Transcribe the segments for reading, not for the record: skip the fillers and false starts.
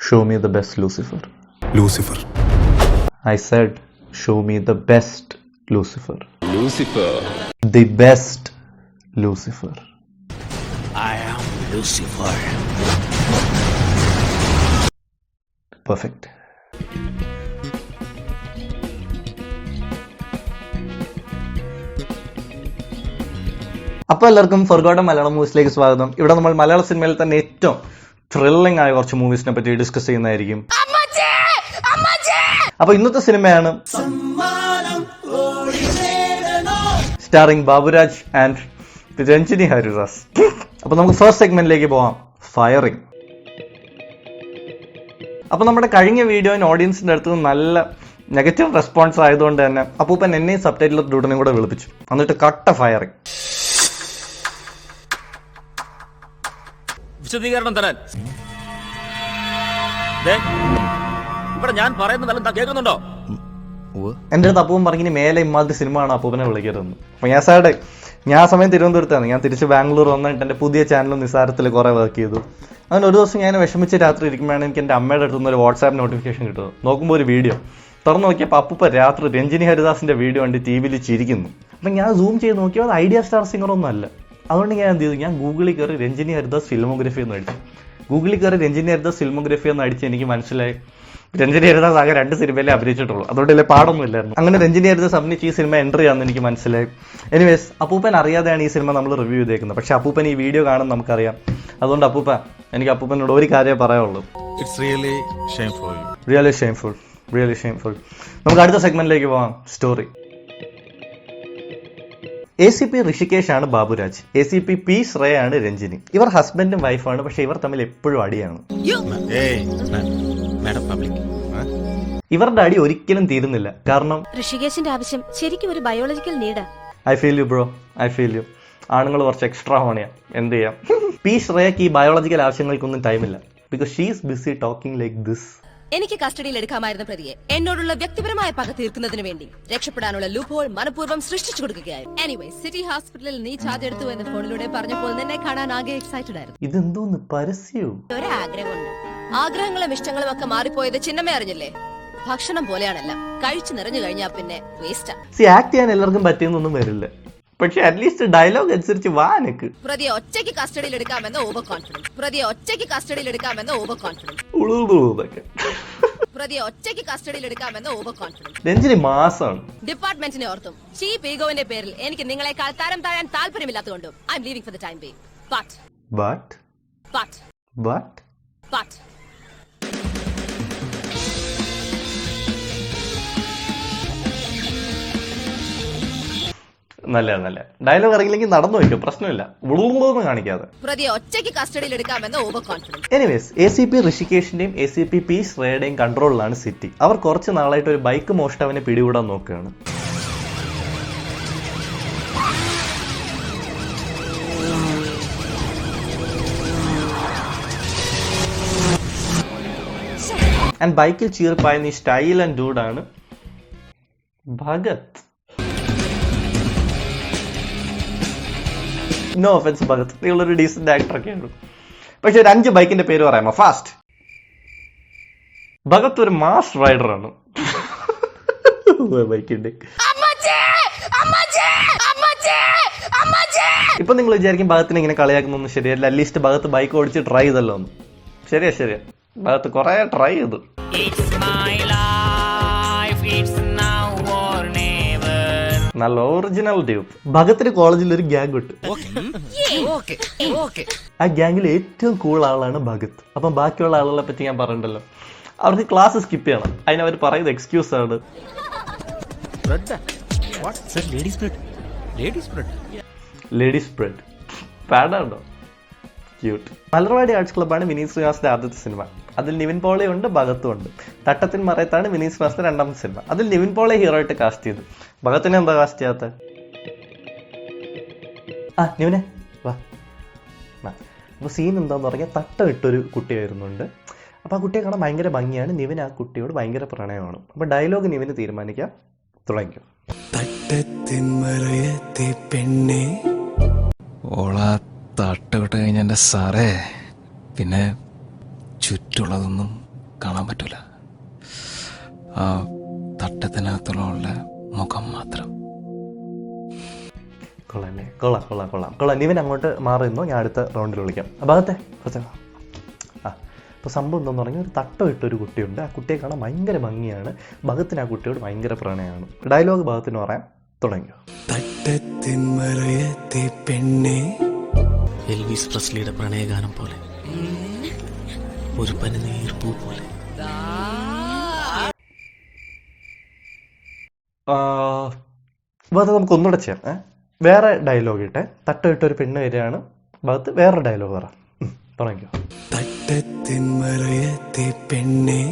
Show me the best Lucifer. Lucifer. I said, show me the best Lucifer. Lucifer. The best Lucifer. I am Lucifer. Perfect. അപ്പോൾ എല്ലാവർക്കും forgotten Malayalam മൂവീസിലേക്ക് സ്വാഗതം. ഇവിടെ നമ്മൾ മലയാള സിനിമയിൽ തന്നെ ഏറ്റവും ത്രില്ലിംഗ് ആയ കുറച്ച് മൂവീസിനെ പറ്റി ഡിസ്കസ് ചെയ്യുന്നതായിരിക്കും. അപ്പൊ ഇന്നത്തെ സിനിമയാണ് സ്റ്റാറിംഗ് ബാബുരാജ് ആൻഡ് രഞ്ജിനി ഹരിദാസ്. അപ്പൊ നമുക്ക് ഫസ്റ്റ് സെഗ്മെന്റിലേക്ക് പോവാം, ഫയറിംഗ്. അപ്പൊ നമ്മുടെ കഴിഞ്ഞ വീഡിയോന് ഓഡിയൻസിന്റെ അടുത്ത് നല്ല നെഗറ്റീവ് റെസ്പോൺസ് ആയതുകൊണ്ട് തന്നെ അപ്പൂപ്പൻ എന്നെയും സബ് ടൈറ്റിലർ ഡൂട്ടനെയും കൂടെ വിളിപ്പിച്ചു. എന്നിട്ട് കട്ട ഫയറിംഗ്. വിശദീകരണം തരാൻ ഇവിടെ ഞാൻ പറയുന്നതെല്ലാം കേൾക്കുന്നുണ്ടോ? എന്റെ അടുത്ത് അപ്പൂപ്പൻ പറഞ്ഞിനി മേലെ ഇമാതിരി സിനിമയാണ് അപ്പൂപ്പനെ വിളിക്കരുതെന്ന്. അപ്പൊ ഞാൻ സാറേ, ഞാൻ ആ സമയം തിരുവനന്തപുരത്താണ്. ഞാൻ തിരിച്ച് ബാംഗ്ലൂർ വന്നിട്ട് എന്റെ പുതിയ ചാനലും നിസാരത്തിൽ കുറെ വർക്ക് ചെയ്തു. അങ്ങനെ ഒരു ദിവസം ഞാൻ വിഷമിച്ച് രാത്രി ഇരിക്കുമ്പോഴാണ് എനിക്ക് എന്റെ അമ്മയുടെ അടുത്ത് നിന്ന് ഒരു വാട്സാപ്പ് നോട്ടിഫിക്കേഷൻ കിട്ടുന്നത്. നോക്കുമ്പോൾ ഒരു വീഡിയോ തുറന്നു നോക്കിയപ്പോൾ അപ്പൂപ്പൻ രാത്രി രഞ്ജിനി ഹരിദാസിന്റെ വീഡിയോ കണ്ട് ടി വിയിൽ ചിരിക്കുന്നു. അപ്പം ഞാൻ സൂം ചെയ്ത് നോക്കിയാൽ അത് ഐഡിയ സ്റ്റാർ സിംഗറൊന്നും അല്ല. അതുകൊണ്ട് ഞാൻ എന്ത് ചെയ്തു, ഞാൻ ഗൂഗിളിൽ കയറി രഞ്ജിനി ഹരിദാസ് ഫിലിമോഗ്രഫി എന്ന് അടിച്ചു. ഗൂഗിളിൽ കയറി രഞ്ജിനി ഹരിദാസ് ഫിലിമോഗ്രഫി എന്ന് അടിച്ച് എനിക്ക് മനസ്സിലായി രഞ്ജിനി ഹരിദാസ് ആകെ 2 സിനിമയിലേ അഭിനയിച്ചിട്ടുള്ളൂ. അതുകൊണ്ട് വലിയ പാടൊന്നും ഇല്ലായിരുന്നു. അങ്ങനെ രഞ്ജിനി ഹരിദാസ് അഭിനയിച്ച് ഈ സിനിമ എൻട്രി ആണെന്ന് എനിക്ക് മനസ്സിലായി. എനിവേസ്, അപ്പൂപ്പൻ അറിയാതെയാണ് ഈ സിനിമ നമ്മൾ റിവ്യൂ ചെയ്തേക്കുന്നത്. പക്ഷെ അപ്പൂപ്പൻ ഈ വീഡിയോ കാണും നമുക്കറിയാം. അതുകൊണ്ട് എനിക്ക് അപ്പൂപ്പനോട് ഒരു കാര്യമേ പറയാനുള്ളൂ. Really shameful. നമുക്ക് അടുത്ത സെഗ്മെന്റിലേക്ക് പോവാം, സ്റ്റോറി. ACP ഋഷികേഷ് ആണ് ബാബുരാജ്, ACP Psreya ആണ് രഞ്ജിനി. ഇവർ ഹസ്ബൻഡും വൈഫാണ്. പക്ഷെ ഇവർ തമ്മിൽ എപ്പോഴും അടിയാണ്. ഇവരുടെ അടി ഒരിക്കലും തീരുന്നില്ല. കാരണം ഋഷികേശിന്റെ ആവശ്യം ശരിക്കും ഒരു ബയോളജിക്കൽ നീഡാ. I feel you bro, I feel you. ആണുങ്ങൾ കുറച്ച് എക്സ്ട്രാ ഹോണിയാ, എന്ത് ചെയ്യാം. Psreyക്ക് ഈ ബയോളജിക്കൽ ആവശ്യങ്ങൾക്കൊന്നും ടൈമില്ല. Because she is BC talking like this. എനിക്ക് കസ്റ്റഡിയിൽ എടുക്കാമായിരുന്ന പ്രതിയെ എന്നോടുള്ള വ്യക്തിപരമായ പക തീർക്കുന്നതിന് വേണ്ടി രക്ഷപ്പെടാനുള്ള ലൂപ്പ് ഹോൾ മനഃപൂർവ്വം സൃഷ്ടിച്ചു കൊടുക്കുകയായിരുന്നു. എനിവേ, സിറ്റി ഹോസ്പിറ്റലിൽ നീ ചാർജ് എടുത്തു എന്ന് ഫോണിലൂടെ പറഞ്ഞപ്പോൾ നിന്നെ കാണാൻ ആകെ എക്സൈറ്റഡ് ആയിരുന്നു. ഇതെന്തോന്ന് പരസ്യവും. ഒരാഗ്രഹമുണ്ട്. ആഗ്രഹങ്ങളും ഇഷ്ടങ്ങളും ഒക്കെ മാറിപ്പോയത് ചിന്നമേ അറിഞ്ഞില്ലേ? ഭക്ഷണം പോലെയാണല്ല, കഴിച്ചു നിറഞ്ഞു കഴിഞ്ഞാൽ പിന്നെ വേസ്റ്റാ. ആക്ട് ചെയ്യാൻ എല്ലാവർക്കും പറ്റിയെന്നൊന്നും വരില്ല. പക്ഷെ അറ്റ്ലീസ്റ്റ് ഡയലോഗ് അനുസരിച്ച് വാനക്ക്. പ്രതിയെ ഒറ്റയ്ക്ക് കസ്റ്റഡിയിൽ എടുക്കാമെന്ന ഓവർ കോൺഫിഡൻസ്. പ്രതിയെ ഒറ്റയ്ക്ക് കസ്റ്റഡിയിൽ എടുക്കാമെന്ന ഓവർ കോൺഫിഡൻസ്. പ്രതിയെ ഒറ്റയ്ക്ക് കസ്റ്റഡിയിൽ എടുക്കാമെന്ന ഓവർ കോൺഫിഡൻസ്. രഞ്ജിനി മാസാണ്. ഡിപ്പാർട്ട്മെന്റിനെ ഓർത്തും ചീപ്പ് ഈഗോവിന്റെ പേരിൽ എനിക്ക് നിങ്ങളെക്കാൾ തരം താഴാൻ താല്പര്യമില്ലാത്തതുകൊണ്ടും I am leaving for the time being. But നല്ല ഡയലോഗ് അറിയില്ലെങ്കിൽ നടന്നു വയ്ക്കും, പ്രശ്നമില്ല. ഉള്ളൂന്ന് കാണിക്കാതെ. പ്രതിയെ ഒറ്റയ്ക്ക് കസ്റ്റഡിയിൽ എടുക്കാമെന്ന ഓവർ കോൺഫിഡൻസ്. എനിവേസ്, ACP ഋഷികേഷിന്റെയും ACP Psreyയുടെയും കൺട്രോളിലാണ് സിറ്റി. അവർ കുറച്ച് നാളായിട്ട് ഒരു ബൈക്ക് മോഷ്ടാവിനെ പിടികൂടാൻ നോക്കുകയാണ്. ആൻഡ് ബൈക്കിൽ ചീർപ്പായുന്ന ഈ സ്റ്റൈൽ ആൻഡ് ഡൂഡാണ് ഭഗത്. നോ ഒഫൻസ് ഭഗത്, നിങ്ങളൊരു ഡീസന്റ് ആക്ടർ ഒക്കെയാണ്. പക്ഷെ ഒരു 5 ബൈക്കിന്റെ പേര് പറയാമോ? ഫാസ്റ്റ്. ഭഗത് ഒരു മാസ് റൈഡറാണ്. ബൈക്കിന്റെ ഇപ്പൊ നിങ്ങൾ വിചാരിക്കും ഭഗത്തിനെ ഇങ്ങനെ കളിയാക്കുന്നൊന്നും ശരിയല്ല. അറ്റ്ലീസ്റ്റ് ഭഗത്ത് ബൈക്ക് ഓടിച്ച് ട്രൈ ചെയ്തല്ലോ ഒന്ന്. ശരിയാ ഭഗത്ത് കുറെ ട്രൈ ചെയ്തു. നല്ല ഒറിജിനൽ ഡ്യൂപ്പ്. ഭഗത്തിന് കോളേജിൽ ഒരു ഗ്യാങ് കിട്ടും. ആ ഗ്യാങ്ങിൽ ഏറ്റവും കൂൾ ആളാണ് ഭഗത്. അപ്പം ബാക്കിയുള്ള ആളുകളെ പറ്റി ഞാൻ പറഞ്ഞിട്ടല്ലോ, അവർക്ക് ക്ലാസ് സ്കിപ്പ് ചെയ്യണം. അതിനവർ പറയുന്നത് എക്സ്ക്യൂസ് ആണ്. ലേഡീസ് ബ്രെഡ് പാടാണ്ടോ? ക്യൂട്ട്. മലർവാടി ആർട്സ് ക്ലബ്ബാണ് വിനീത് ശ്രീനിവാസിന്റെ ആദ്യത്തെ സിനിമ. അതിൽ നിവിൻ പോളെ ഉണ്ട്, ഭഗത്തും ഉണ്ട്. തട്ടത്തിൻ മറയത്താണ് വിനീത് ശ്രീനിവാസിന്റെ 2ാമത്തെ സിനിമ. അതിൽ നിവിൻ പോളെ ഹീറോ ആയിട്ട് കാസ്റ്റ് ചെയ്തു. ഭഗത്തിനെ എന്താ കാസ്റ്റ് ചെയ്യാത്ത? നിവിനെ വാ. അപ്പൊ സീൻ എന്താന്ന് പറഞ്ഞാൽ തട്ടമിട്ടൊരു കുട്ടി വരുന്നുണ്ട്. അപ്പൊ ആ കുട്ടിയെ കാണാൻ ഭയങ്കര ഭംഗിയാണ്. നിവിൻ ആ കുട്ടിയോട് ഭയങ്കര പ്രണയമാണ്. അപ്പൊ ഡയലോഗ് നിവിന് തീരുമാനിക്കാം, തുടങ്ങിക്കും. തട്ടത്തിൻ മറയത്തെ പെണ്ണെ തട്ടുവിട്ട് കഴിഞ്ഞ എൻ്റെ സാറേ, പിന്നെ ചുറ്റുള്ളതൊന്നും കാണാൻ പറ്റൂല. ആ തട്ടത്തിനകത്തുള്ള മുഖം മാത്രം. കൊള്ളാം. ഇവൻ അങ്ങോട്ട് മാറുന്നു. ഞാൻ അടുത്ത റൗണ്ടിൽ വിളിക്കാം. ഭാഗത്തെ അപ്പോൾ സംഭവം എന്താണെന്ന് പറഞ്ഞാൽ ഒരു തട്ടം ഇട്ടൊരു കുട്ടിയുണ്ട്. ആ കുട്ടിയെ കാണാൻ ഭയങ്കര ഭംഗിയാണ്. ഭഗത്തിന് ആ കുട്ടിയോട് ഭയങ്കര പ്രണയമാണ്. ഡയലോഗ് ഭാഗത്തിന് പറയാൻ തുടങ്ങിയോ? തട്ടത്തിൻ മറയത്തെ പെണ്ണെ. എൽവിസ് പ്രസ്ലിയുടെ പ്രണയഗാനം പോലെ, ഒരു പനിനീർപ്പൂ പോലെ. ഭാഗത്ത് നമുക്ക് ഒന്നുകൂടെ ചെയ്യാം. വേറെ ഡയലോഗ് ഇട്ടെ. തട്ടം ഇട്ടൊരു പെണ്ണ് വരികയാണ്. ഭാഗത്ത് വേറെ ഡയലോഗ് പറ. തുടങ്ങിയോ? തട്ടത്തിൻ മറയത്തെ പെണ്ണെ.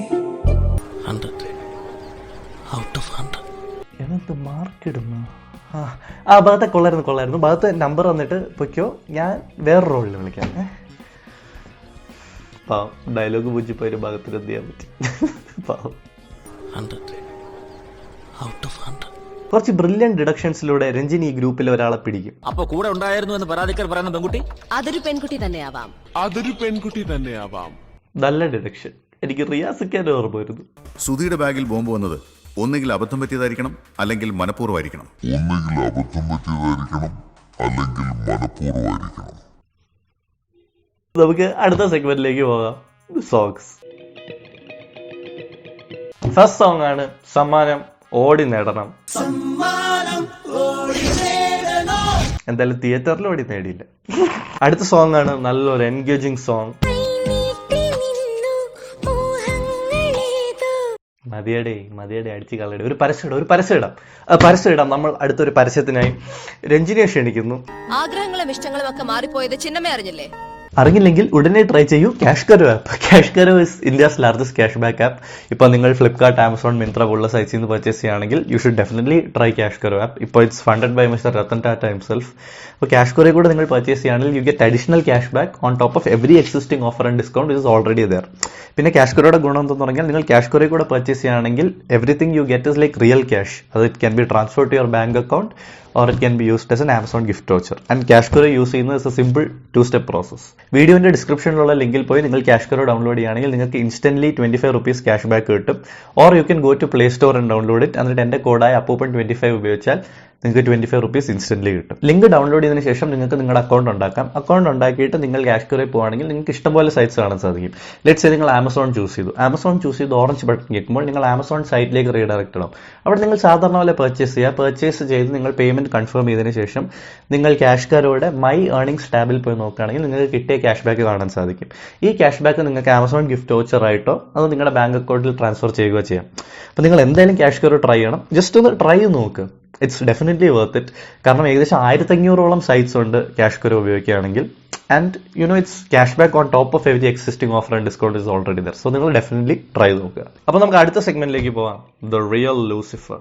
100 ഔട്ട് ഓഫ് 100. എന്ത് മാർക്ക് ഇടുന്നു? ഭാഗത്തെ കൊള്ളായിരുന്നു. ഭാഗത്ത് നമ്പർ വന്നിട്ട് പൊയ്ക്കോ, ഞാൻ വേറെ റോളിൽ വിളിക്കാം. ഡയലോഗ് പൂജിപ്പോയൊരു ഭാഗത്തിൽ എന്ത് ചെയ്യാൻ പറ്റി? 100 ഔട്ട് ഓഫ് 100. കുറച്ച് ബ്രില്യന്റ് ഡിഡക്ഷൻസിലൂടെ രഞ്ജിനി ഈ ഗ്രൂപ്പിൽ ഒരാളെ പിടിക്കും. അപ്പൊ കൂടെ ഉണ്ടായിരുന്നു എന്ന് പരാതിക്കാർ പറയുന്ന പെൺകുട്ടി അതൊരു പെൺകുട്ടി തന്നെയാവാം. നല്ല ഡിഡക്ഷൻ. എനിക്ക് റിയാസിക്കാൻ ഓർമ്മ വരുന്നു. സുധിയുടെ ബാഗിൽ ബോംബ് വന്നത് ഒന്നുകിൽ അബദ്ധം പറ്റിയതായിരിക്കണം, അല്ലെങ്കിൽ മനഃപൂർവ്വമായിരിക്കണം. നമുക്ക് അടുത്ത സെഗ്മെന്റിലേക്ക് പോകാം. സോങ്സ്. ഫസ്റ്റ് സോങ് ആണ് സമ്മാനം ഓടി നേടണം. എന്തായാലും തിയേറ്ററിൽ ഓടി നേടിയില്ല. അടുത്ത സോങ് ആണ് നല്ലൊരു എൻഗേജിങ് സോങ്. മതിയടെ അടിച്ച് കളയുടെ ഒരു പരസ്യം. നമ്മൾ അടുത്തൊരു പരസ്യത്തിനായി രഞ്ജിനിയെ ക്ഷണിക്കുന്നു. ആഗ്രഹങ്ങളും ഇഷ്ടങ്ങളും ഒക്കെ മാറിപ്പോയത് ചിന്നമ്മ അറിഞ്ഞില്ലേ? അറിഞ്ഞില്ലെങ്കിൽ ഉടനെ ട്രൈ ചെയ്യൂ cash Karo app. Cash Karo is India's largest cash back app. ഇപ്പോൾ നിങ്ങൾ ഫ്ലിപ്കാർട്ട്, ആമസോൺ, മിന്ത്ര പോലുള്ള സൈറ്റ്സിൽ നിന്ന് പർച്ചേസ് ചെയ്യുകയാണെങ്കിൽ you should definitely try cash Karo app. ഇപ്പോൾ it's funded by mister Ratan Tata himself. അപ്പോൾ ക്യാഷ് കരോ കൂടെ നിങ്ങൾ പർച്ചേസ് ചെയ്യുകയാണെങ്കിൽ you get additional cash back on top of every existing offer and discount is already there. പിന്നെ cash കരോയുടെ ഗുണം എന്തെന്ന് പറഞ്ഞാൽ നിങ്ങൾ ക്യാഷ് കരോ കൂടെ പർച്ചേസ് ചെയ്യുകയാണെങ്കിൽ everything you get is like real cash. അത് it can be transfer to your bank account or it can be used as an Amazon gift voucher. And Cash Karo use ചെയ്യുന്നത് is a simple 2-step process. വീഡിയോന്റെ ഡിസ്ക്രിപ്ഷനിലുള്ള ലിങ്കിൽ പോയി നിങ്ങൾ Cash Karo download ചെയ്യുകയാണെങ്കിൽ നിങ്ങൾക്ക് instantly 25 rupees cash back കിട്ടും. Or you can go to play store and download it. എന്നിട്ട് എന്റെ കോഡായ Appuppan 25 ഉപയോഗിച്ചാൽ നിങ്ങൾക്ക് 25 rupees ഇൻസ്റ്റന്റ്ലി കിട്ടും. ലിങ്ക് ഡൗൺലോഡ് ചെയ്തതിനു ശേഷം നിങ്ങൾക്ക് നിങ്ങളുടെ അക്കൗണ്ട് ഉണ്ടാക്കാം. അക്കൗണ്ട് ഉണ്ടാക്കിയിട്ട് നിങ്ങൾ ക്യാഷ് കരോയിൽ പോകുകയാണെങ്കിൽ നിങ്ങൾക്ക് ഇഷ്ടംപോലെ സൈറ്റ്സ് കാണാൻ സാധിക്കും. ലെറ്റ്സ് സേ നിങ്ങൾ ആമസോൺ ചൂസ് ചെയ്തു ഓറഞ്ച് ബട്ടൺ കേൾക്കുമ്പോൾ നിങ്ങൾ ആമസോൺ സൈറ്റിലേക്ക് റീഡയറക്റ്റ് ഇടും. അവിടെ നിങ്ങൾ സാധാരണ പോലെ പർച്ചേസ് ചെയ്ത് നിങ്ങൾ പേയ്മെന്റ് കൺഫേം ചെയ്തതിനു ശേഷം നിങ്ങൾ ക്യാഷ് കരോയുടെ മൈ ഏർണിംഗ്സ് ടാബിൽ പോയി നോക്കുകയാണെങ്കിൽ നിങ്ങൾക്ക് കിട്ടിയ ക്യാഷ് ബാക്ക് കാണാൻ സാധിക്കും. ഈ ക്യാഷ് ബാക്ക് നിങ്ങൾക്ക് ആമസോൺ ഗിഫ്റ്റ് വൗച്ചർ ആയിട്ടോ അത് നിങ്ങളുടെ ബാങ്ക് അക്കൗണ്ടിൽ ട്രാൻസ്ഫർ ചെയ്യുകയോ ചെയ്യാം. അപ്പോൾ നിങ്ങൾ എന്തായാലും ക്യാഷ് കരോ ട്രൈ ചെയ്യണം. ജസ്റ്റ് ഒന്ന് ട്രൈ ചെയ്ത് നോക്ക്. It's definitely worth it. കാരണം ഏകദേശം 1500ഓളം സൈറ്റ്സ് ഉണ്ട് ക്യാഷ് കരോ ഉപയോഗിക്കുകയാണെങ്കിൽ. And you know it's cash back on top of every existing offer and discount is already there. So നിങ്ങൾ ഡെഫിനറ്റ്ലി ട്രൈ ചെയ്ത് നോക്കുക. അപ്പോൾ നമുക്ക് അടുത്ത സെഗ്മെന്റിലേക്ക് പോവാം. The real Lucifer.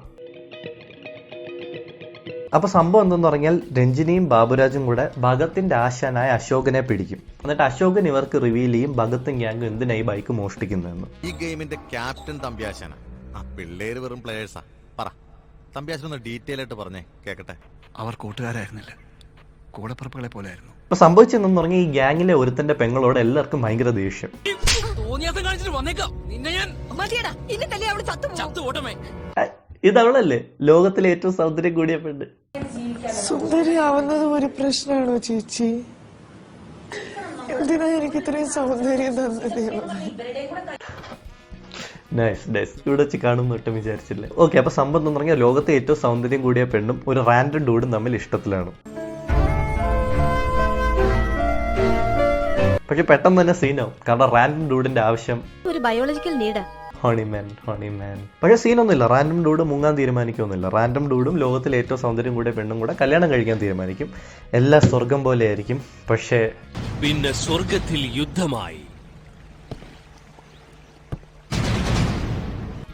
അപ്പോൾ സംഭവം എന്തെന്ന് പറഞ്ഞാൽ രഞ്ജിനിയും ബാബുരാജും കൂടെ ഭഗത്തിന്റെ ആശാനായ അശോകനെ പിടിക്കും. എന്നിട്ട് അശോകൻ ഇവർക്ക് റിവീൽ ചെയ്യും ഭഗത്തും ഗ്യാങ്ങും എന്തിനായി ബൈക്ക് മോഷ്ടിക്കുന്നതെന്ന്. ഈ ഗെയിമിന്റെ ക്യാപ്റ്റൻ തമ്പ്യാശാന. ആ പിള്ളേര് വെറും പ്ലേയേഴ്സാ. പറ തമ്പ്യാശനൊന്ന് ഡീറ്റെയിൽ ആയിട്ട് പറഞ്ഞേ കേക്കട്ടെ. അവർ കൂട്ടുകാരായിരുന്നില്ല, കൂടപ്പുറപ്പുകളെ പോലെയായിരുന്നു. അപ്പൊ സംഭവിച്ചെന്ന് പറഞ്ഞാൽ ഈ ഗ്യാങ്ങിലെ ഒരുത്തന്റെ പെങ്ങളോട് എല്ലാവർക്കും ഭയങ്കര ദേഷ്യം. ഇതവളല്ലേ ലോകത്തിലെ ഏറ്റവും സൗന്ദര്യം കൂടിയ പെണ്ണ്. സുന്ദരിയാവുന്നത് ഒരു പ്രശ്നമാണോ ചേച്ചി? എന്തിനാ എനിക്ക് ഇത്രയും സൗന്ദര്യം തന്നത്? നൈസ്. ഇവിടെ വെച്ച് കാണുന്ന ഒട്ടും വിചാരിച്ചില്ല. ഓക്കെ, അപ്പൊ സംഭവം എന്ന് പറഞ്ഞാൽ ലോകത്തെ ഏറ്റവും സൗന്ദര്യം കൂടിയ പെണ്ണും ഒരു റാൻഡം ഡൂഡും തമ്മിൽ ഇഷ്ടത്തിലാണ്. പക്ഷെ പെട്ടെന്ന് തന്നെ സീനാവും. കാരണം റാൻഡം ഡൂഡിന്റെ ആവശ്യം ഒരു ബയോളജിക്കൽ നീഡ്. ഹണിമാൻ. പക്ഷെ സീനൊന്നുമില്ല. റാൻഡം ഡൂഡ് മുങ്ങാൻ തീരുമാനിക്കൊന്നുമില്ല. റാൻഡം ഡൂഡും ലോകത്തിലെ ഏറ്റവും സൗന്ദര്യം കൂടിയ പെണ്ണും കൂടെ കല്യാണം കഴിക്കാൻ തീരുമാനിക്കും. എല്ലാം സ്വർഗം പോലെ ആയിരിക്കും. പക്ഷേ പിന്നെ സ്വർഗത്തിൽ യുദ്ധമായി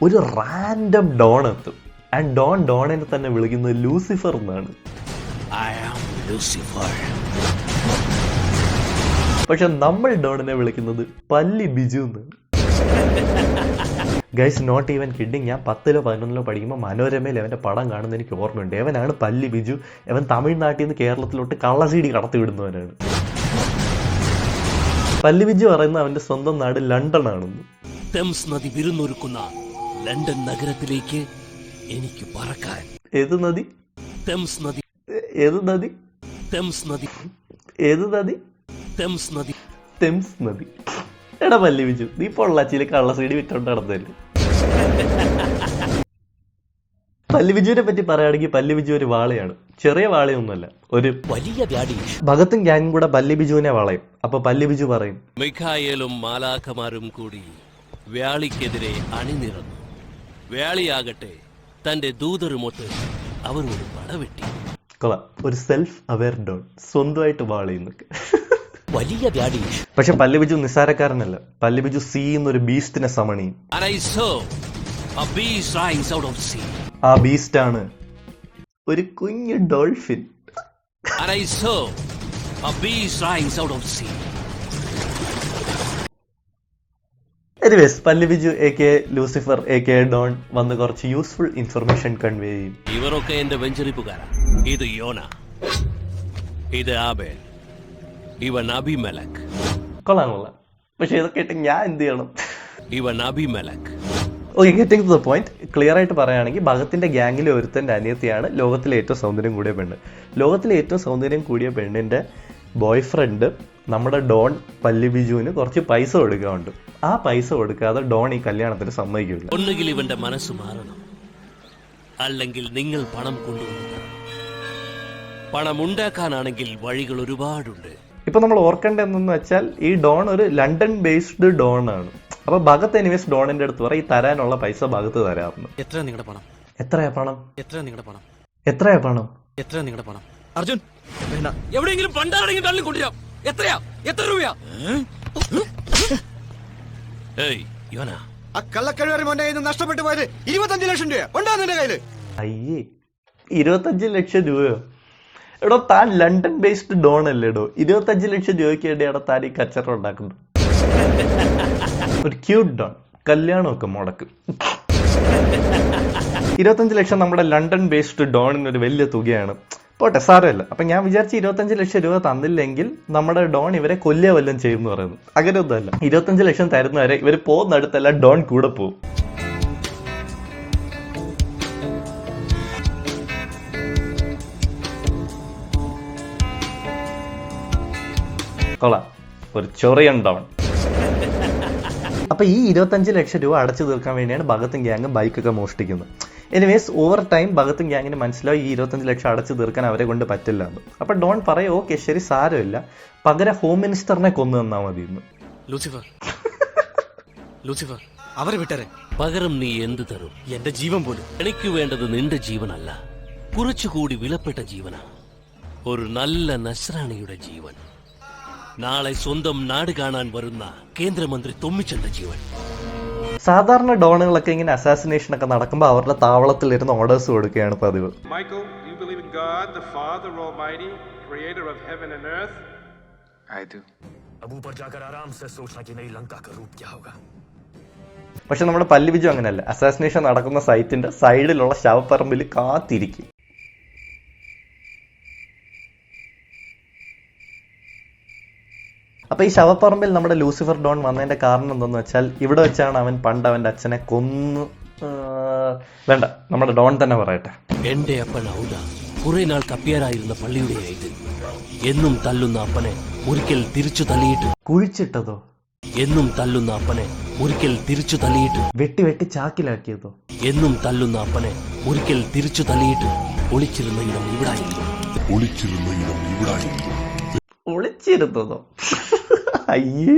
ഒരു റാൻഡം ഡോൺ എത്തും. ആൻഡ് ഡോണിനെ തന്നെ വിളിക്കുന്നത് ലൂസിഫർ എന്നാണ്. പക്ഷെ നമ്മൾ ഡോണിനെ വിളിക്കുന്നത് പല്ലി ബിജു എന്നാണ്. Guys, not even kidding. ഞാൻ 10-ലോ 11-ലോ പഠിക്കുമ്പോൾ മനോരമയിൽ അവന്റെ പടം കാണുന്നത് എനിക്ക് ഓർമ്മയുണ്ട്. അവനാണ് പല്ലി ബിജു. അവൻ തമിഴ്നാട്ടിൽ നിന്ന് കേരളത്തിലോട്ട് കള്ളസീഡി കടത്തിവിടുന്നവനാണ്. പല്ലി ബിജു പറയുന്ന അവന്റെ സ്വന്തം നാട് ലണ്ടൻ ആണെന്ന്. തെംസ് നദി വിരുന്നൊരുക്കുന്ന ലണ്ടൻ നഗരത്തിലേക്ക് എനിക്ക് പറക്കാൻ. ഏത് നദി? തെംസ് നദി. ഏത് നദി? തെംസ് നദി. ഏത് നദി? തെംസ് നദി. തെംസ് നദി. എടാ പല്ലി ബിജു, നീ പൊള്ളാച്ചിയിലെ കള്ള സീഡി വിറ്റോണ്ട് നടന്നല്ലേ. പല്ലി ബിജുവിനെ പറ്റി പറയുകയാണെങ്കിൽ പല്ലി ബിജു ഒരു വാളയാണ്. ചെറിയ വാളയൊന്നുമല്ല, ഒരു വലിയ വ്യാടി. ഭഗത്തും ഗ്യാങ്ങും കൂടെ പല്ലി ബിജുവിനെ വളയും. അപ്പൊ പല്ലി ബിജു പറയും, മിഖായേലും മാലാഖമാരും കൂടി വ്യാളിക്കെതിരെ അണിനിരന്നു. വ്യാളിയാകട്ടെ തന്റെ ദൂതരുമൊത്ത് അവർ ഒരു പടവെട്ടി. കൊള്ളാം, ഒരു സെൽഫ് അവെയർ ഡോൺ, സ്വന്തമായിട്ട് വാളയുന്നൊക്കെ. വലിയ വ്യാടി. പക്ഷെ പല്ലി ബിജു നിസ്സാരക്കാരനല്ല. പല്ലി ബിജു സീ എന്നൊരു ബീസ്റ്റിനെ സമണിയും. ആ ബീസ്റ്റ് ആണ് ഒരു കുഞ്ഞു dolphin. Anyways, Palli Biju A K Lucifer A K don വന്ന് കുറച്ച് യൂസ്ഫുൾ ഇൻഫർമേഷൻ കൺവേ ചെയ്യും. ഇവരൊക്കെ എന്റെ വെഞ്ചരിപ്പുകാരാ. ഇത് യോന, ഇത് ആബേൽ, ഇവൻ അബിമലക്. കൊള്ളാം. പക്ഷെ ഇതൊക്കെ ആയിട്ട് ഞാൻ എന്ത് ചെയ്യണം? ഇവൻ Abimelech. Okay, getting to the point. Clear ആയിട്ട് പറയുകയാണെങ്കിൽ ഭഗത്തിന്റെ ഗ്യാങ്ങിലെ ഒരുത്തന്റെ അനിയത്തിയാണ് ലോകത്തിലെ ഏറ്റവും സൗന്ദര്യം കൂടിയ പെണ്ണ്. ലോകത്തിലെ ഏറ്റവും സൗന്ദര്യം കൂടിയ പെണ്ണിന്റെ ബോയ് ഫ്രണ്ട് നമ്മുടെ ഡോൺ പല്ലി ബിജുവിന് കുറച്ച് പൈസ കൊടുക്കാറുണ്ട്. ആ പൈസ കൊടുക്കാതെ ഡോൺ ഈ കല്യാണത്തിന് സമ്മതിക്കില്ല. ഒന്നുകിൽ ഇവന്റെ മനസ്സ് മാറണം, അല്ലെങ്കിൽ നിങ്ങൾ പണം കൊണ്ടുവന്നു. പണം ഉണ്ടാക്കാനാണെങ്കിൽ വഴികൾ ഒരുപാടുണ്ട്. ഇപ്പൊ നമ്മൾ ഓർക്കേണ്ട എന്തെന്ന് വെച്ചാൽ ഈ ഡോൺ ഒരു ലണ്ടൻ ബേസ്ഡ് ഡോൺ ആണ്. അപ്പൊ ഭഗത്ത് എനിവേസ് ഡോണിന്റെ അടുത്ത് പറയും ഈ തരാനുള്ള പൈസ ഭഗത്ത് തരാറുണ്ട്. എത്രയാ നിങ്ങളുടെ പണം? എത്രയാ പണം? എത്രയാ നിങ്ങളുടെ പണം? എത്രയാ പണം? എത്രയാ നിങ്ങളുടെ പണം? അർജുൻ, വേണ്ട, എവിടെയെങ്കിലും പണ്ടാണെങ്കിൽ തള്ളി കൊണ്ടുവരാം. എത്രയാ? എത്ര രൂപയാ? ആ കള്ളക്കഴിവറി മോന്റെ കയ്യിൽ നിന്ന് നഷ്ടപ്പെട്ടു പോയത് 25 ലക്ഷം രൂപ ഉണ്ടാ നിന്റെ കയ്യില്? അയ്യേ, 25 ലക്ഷം രൂപയോ? എടോ, താൻ ലണ്ടൻ ബേസ്ഡ് ഡോൺ അല്ലേടോ. 25 ലക്ഷം രൂപയ്ക്ക് വേണ്ടിയാണ് താൻ ഈ കച്ചറ ഉണ്ടാക്കുന്നത്. ഒരു ക്യൂട്ട് ഡോൺ കല്യാണമൊക്കെ മുടക്കും. 25 ലക്ഷം നമ്മുടെ ലണ്ടൻ ബേസ്ഡ് ഡോണിന് ഒരു വലിയ തുകയാണ്. പോട്ടെ, സാരമില്ല. അപ്പൊ ഞാൻ വിചാരിച്ച് 25 ലക്ഷം രൂപ തന്നില്ലെങ്കിൽ നമ്മുടെ ഡോൺ ഇവരെ കൊല്ലുക വല്ലതും ചെയ്യും എന്ന് പറയുന്നത്. അങ്ങനെയൊന്നുമല്ല. 25 ലക്ഷം തരുന്നവരെ ഇവർ പോകുന്നിടത്തല്ല ഡോൺ കൂടെ പോകും. കൊള്ളാം, ഒരു ചൊറിയൻ ഡോൺ. അപ്പൊ ഈ 25 ലക്ഷം രൂപ അടച്ചു തീർക്കാൻ വേണ്ടിയാണ് ഭഗത്തും ഗ്യാങ് ബൈക്കൊക്കെ മോഷ്ടിക്കുന്നത്. എനിവേസ്, ഓവർ ടൈം ഭഗത്തും ഗ്യാങ്ങിന് മനസ്സിലാവും ഈ 25 ലക്ഷം അടച്ചു തീർക്കാൻ അവരെ കൊണ്ട് പറ്റില്ല എന്ന്. അപ്പൊ ഡോൺ പറയും, ഓക്കെ ശരി, സാരമില്ല, പകരം ഹോം മിനിസ്റ്ററിനെ കൊന്നു തന്നാ മതി എന്ന്. ലൂസിഫർ, ലൂസിഫർ, അവരെ വിട്ടരെ. പകരം നീ എന്ത് തരും? എന്റെ ജീവൻ പോലും. എനിക്ക് വേണ്ടത് നിന്റെ ജീവനല്ല, കുറച്ചുകൂടി വിലപ്പെട്ട ജീവനാ. ഒരു നല്ല നസ്രാണിയുടെ ജീവൻ. നാളെ സ്വന്തം നാട് കാണാൻ വരുന്ന കേന്ദ്രമന്ത്രി തൊമ്മിച്ചന്റെ ജീവൻ. സാധാരണ ഡോണുകളൊക്കെ ഇങ്ങനെ അസാസിനേഷൻ ഒക്കെ നടക്കുമ്പോൾ അവരുടെ താവളത്തിലിരുന്ന് ഓർഡേഴ്സ് കൊടുക്കുകയാണ് പതിവ്. Michael, do you believe in God, the Father Almighty, creator of heaven and earth? I do. പക്ഷെ നമ്മുടെ പല്ലി ബിജു അങ്ങനെയല്ല. അസാസിനേഷൻ നടക്കുന്ന സൈറ്റിന്റെ സൈഡിലുള്ള ശവപ്പറമ്പിൽ കാത്തിരിക്കും. അപ്പൊ ഈ ശവപ്പറമ്പിൽ നമ്മുടെ ലൂസിഫർ ഡോൺ വന്നതിന്റെ കാരണം എന്തെന്ന് വെച്ചാൽ ഇവിടെ വെച്ചാണ് അവൻ പണ്ട് അവന്റെ അച്ഛനെ കൊന്നു. വേണ്ട, നമ്മുടെ ഡോൺ തന്നെ പറയട്ടെ. എന്റെ അപ്പൻ ഔല കുറെ നാൾ കപ്പിയാരായിരുന്ന പള്ളിയുടെ ഇത് എന്നും തല്ലുന്ന അപ്പനെ ഒരിക്കൽ തിരിച്ചു തള്ളിയിട്ട്. കുഴിച്ചിട്ടതോ? എന്നും തല്ലുന്ന അപ്പനെ ഒരിക്കൽ തിരിച്ചു തള്ളിയിട്ട്. വെട്ടി വെട്ടി ചാക്കിലാക്കിയതോ? എന്നും തല്ലുന്ന അപ്പനെ ഒരിക്കൽ തിരിച്ചു തള്ളിയിട്ട്. ഒളിച്ചിരുന്ന ഇടം ഇവിടായിരുന്നു. ഒളിച്ചിരുന്നതോ? അയ്യേ,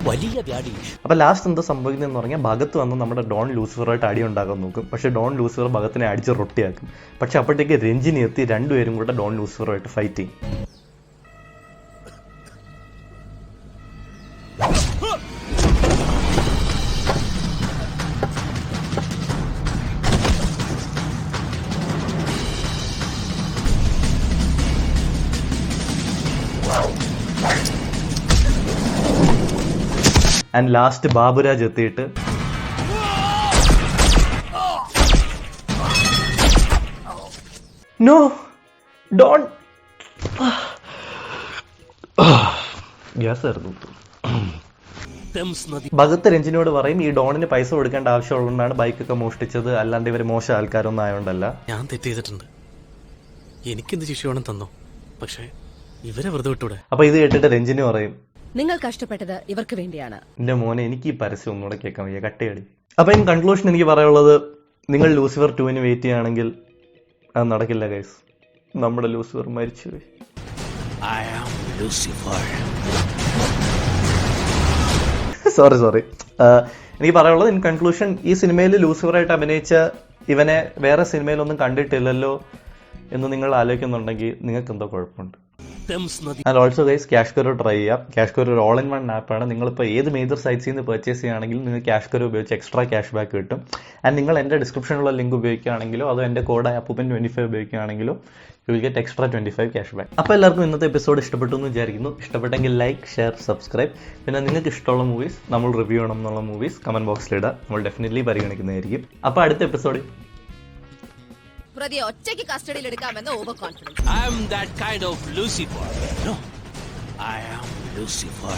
വലിയ വ്യാടി. അപ്പൊ ലാസ്റ്റ് എന്താ സംഭവിക്കുന്നതെന്ന് പറഞ്ഞാൽ ഭഗത്ത് വന്ന് നമ്മുടെ ഡോൺ ലൂസിഫറുമായിട്ട് അടി ഉണ്ടാക്കാൻ നോക്കും. പക്ഷെ ഡോൺ ലൂസിഫർ ഭഗത്തിനെ അടിച്ച് റൊട്ടിയാക്കും. പക്ഷെ അപ്പോഴത്തേക്ക് രഞ്ജിനി എത്തി രണ്ടുപേരും കൂടെ ഡോൺ ലൂസിഫറുമായിട്ട് ഫൈറ്റ് ചെയ്യും. ആൻഡ് ലാസ്റ്റ് ബാബുരാജ് എത്തിയിട്ട് നോ ഡോൺ ഗ്യാസ് ആയിരുന്നു. തെംസ് നദി. ഭഗത്ത് രഞ്ജിനിയോട് പറയും ഈ ഡോണിന് പൈസ കൊടുക്കേണ്ട ആവശ്യമുള്ളതുകൊണ്ടാണ് ബൈക്കൊക്കെ മോഷ്ടിച്ചത്, അല്ലാണ്ട് ഇവർ മോശം ആൾക്കാരൊന്നും ആയതുകൊണ്ടല്ല. ഞാൻ തെറ്റ് ചെയ്തിട്ടുണ്ട്, എനിക്കെന്ത് ശിക്ഷ വേണം തന്നോ, പക്ഷേ ഇവരെ വെറുതെ വിട്ടൂടെ. അപ്പൊ ഇത് കേട്ടിട്ട് രഞ്ജിനി പറയും, നിങ്ങൾ കഷ്ടപ്പെട്ടത് ഇവർക്ക് വേണ്ടിയാണ്. എന്റെ മോനെ എനിക്ക് ഈ പരസ്യം ഒന്നുകൂടെ കേൾക്കാൻ വയ്യ, കട്ടയടി. അപ്പൊ ഇൻ കൺക്ലൂഷൻ എനിക്ക് പറയാനുള്ളത്, നിങ്ങൾ ലൂസിഫർ 2 വെയിറ്റ് ചെയ്യുകയാണെങ്കിൽ അത് നടക്കില്ല ഗൈസ്. നമ്മുടെ ലൂസിഫർ മരിച്ചുപോയി. I am Lucifer. സോറി എനിക്ക് പറയാനുള്ളത്, ഇൻ കൺക്ലൂഷൻ, ഈ സിനിമയിൽ ലൂസിഫറായിട്ട് അഭിനയിച്ച ഇവനെ വേറെ സിനിമയിലൊന്നും കണ്ടിട്ടില്ലല്ലോ എന്ന് നിങ്ങൾ ആലോചിക്കുന്നുണ്ടെങ്കിൽ നിങ്ങൾക്ക് എന്തോ കുഴപ്പമുണ്ട്. തെംസ് നദി. And also guys, CashKaro try ചെയ്യാം. ക്യാഷ് കരോ ഒരു ഓൾ ഇൻ വൺ ആപ്പാണ്. നിങ്ങളിപ്പോൾ ഏത് മേജർ സൈറ്റ്സിൽ നിന്ന് പർച്ചേസ് ചെയ്യുകയാണെങ്കിലും നിങ്ങൾക്ക് ക്യാഷ് കരോ ഉപയോഗിച്ച് എക്സ്ട്രാ ക്യാഷ് ബാക്ക് കിട്ടും. ആൻഡ് നിങ്ങൾ എൻ്റെ ഡിസ്ക്രിപ്ഷനിലുള്ള ലിങ്ക് ഉപയോഗിക്കുകയാണെങ്കിലോ അതോ എൻ്റെ കോഡായ അപ്പൂപ്പൻ 25 ഉപയോഗിക്കുകയാണെങ്കിലോ you will get extra 25 cash back. അപ്പോൾ എല്ലാവർക്കും ഇന്നത്തെ എപ്പിസോഡ് ഇഷ്ടപ്പെട്ടു എന്ന് വിചാരിക്കുന്നു. ഇഷ്ടപ്പെട്ടെങ്കിൽ ലൈക്ക്, ഷെയർ, സബ്സ്ക്രൈബ്. പിന്നെ നിങ്ങൾക്ക് ഇഷ്ടമുള്ള മൂവീസ് നമ്മൾ റിവ്യൂ ചെയ്യണം എന്നുള്ള മൂവീസ് കമന്റ് ബോക്സിലിടുക, നമ്മൾ ഡെഫിനറ്റ്ലി പരിഗണിക്കുന്നതായിരിക്കും. അപ്പോൾ അടുത്ത എപ്പിസോഡിൽ പ്രതിയെ ഒറ്റയ്ക്ക് കസ്റ്റഡിയിൽ എടുക്കാമെന്ന over confidence. I am that kind of Lucifer. No, I am Lucifer.